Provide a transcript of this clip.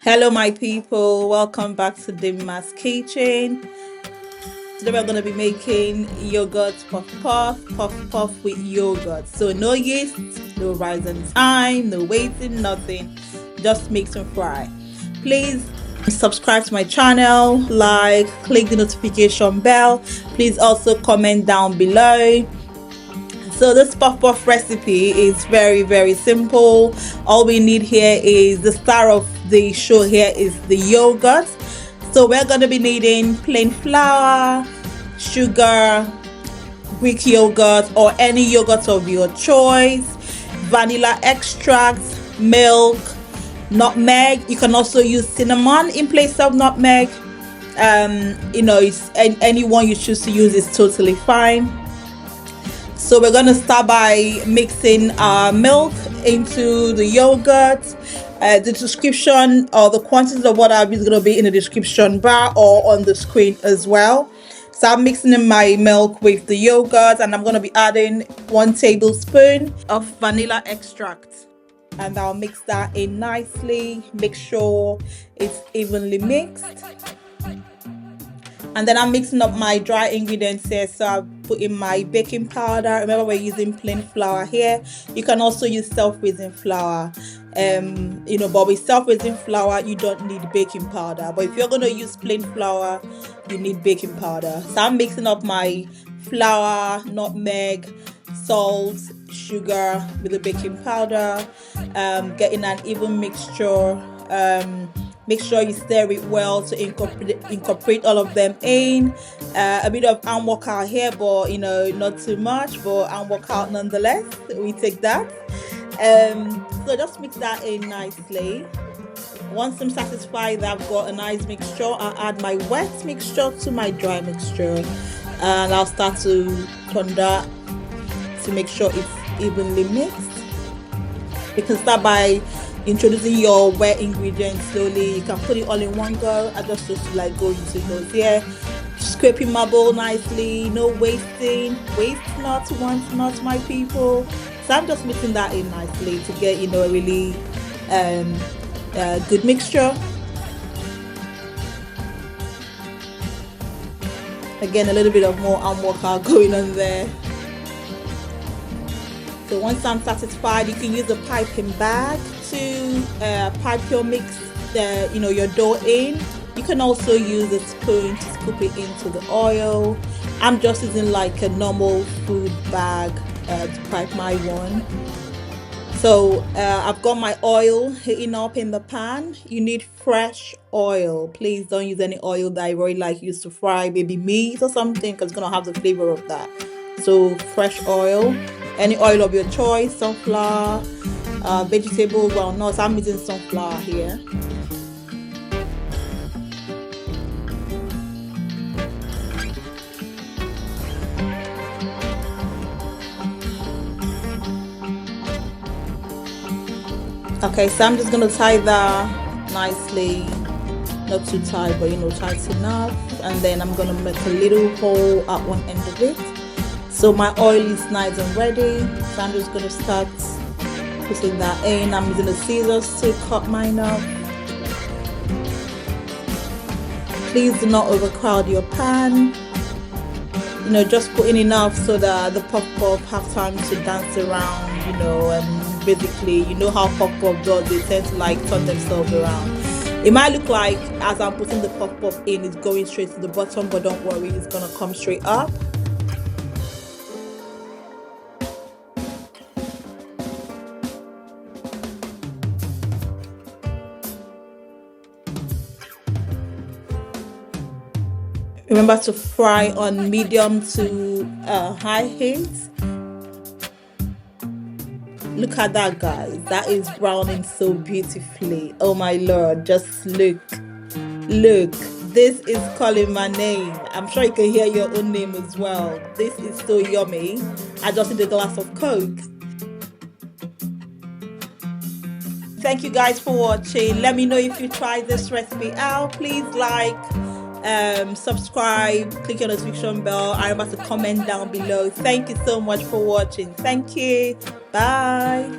Hello my people, welcome back to Dimma's Kitchen. Today we're going to be making yogurt puff with yogurt. So no yeast, no rising time, no waiting, nothing, just mix and fry. Please subscribe to my channel, like, click the notification bell. Please also comment down below. So this puff recipe is very simple. All we need here is the star of the show here is the yogurt. So we're going to be needing plain flour, sugar, Greek yogurt or any yogurt of your choice, vanilla extract, milk, nutmeg. You can also use cinnamon in place of nutmeg. It's anyone you choose to use is totally fine. So we're going to start by mixing our milk into the yogurt. The description or the quantities of what is going to be in the description bar or on the screen as well. So I'm mixing in my milk with the yogurt, and I'm going to be adding 1 tablespoon of vanilla extract. And I'll mix that in nicely. Make sure it's evenly mixed. And then I'm mixing up my dry ingredients here. So I've put in my baking powder. Remember, we're using plain flour here. You can also use self-raising flour. But with self-raising flour, you don't need baking powder. But if you're going to use plain flour, you need baking powder. So I'm mixing up my flour, nutmeg, salt, sugar with the baking powder. Getting an even mixture. Make sure you stir it well to incorporate all of them in. A bit of hand workout here, but not too much, but hand workout nonetheless. We take that. So just mix that in nicely. Once I'm satisfied that I've got a nice mixture, I'll add my wet mixture to my dry mixture, and I'll start to turn that to make sure it's evenly mixed. You can start by introducing your wet ingredients slowly. You can put it all in one go. I just like go into those here. Scraping my bowl nicely, no wasting. Waste not, want not, my people. So I'm just mixing that in nicely to get a really good mixture. Again, a little bit of more arm workout going on there. So once I'm satisfied, you can use a piping bag to pipe your mix, your dough in. You can also use a spoon to scoop it into the oil. I'm just using like a normal food bag to pipe my one. So I've got my oil heating up in the pan. You need fresh oil. Please don't use any oil that I already used to fry maybe meat or something, because it's gonna have the flavor of that. So fresh oil. Any oil of your choice, sunflower, vegetable, walnuts. I'm using sunflower here. Okay, so I'm just gonna tie that nicely, not too tight, but tight enough. And then I'm gonna make a little hole at one end of it. So my oil is nice and ready, so I'm just going to start putting that in. I'm using the scissors to cut mine up. Please do not overcrowd your pan. Just put in enough so that the puff have time to dance around, and basically, how puff does, they tend to turn themselves around. It might look like as I'm putting the puff in, it's going straight to the bottom, but don't worry, it's going to come straight up. Remember to fry on medium to high heat. Look at that, guys. That is browning so beautifully. Oh my lord, just look. This is calling my name. I'm sure you can hear your own name as well. This is so yummy. I just need a glass of Coke. Thank you guys for watching. Let me know if you tried this recipe out. Please like, subscribe, click your notification bell. I remember to comment down below. Thank you so much for watching. Thank you. Bye.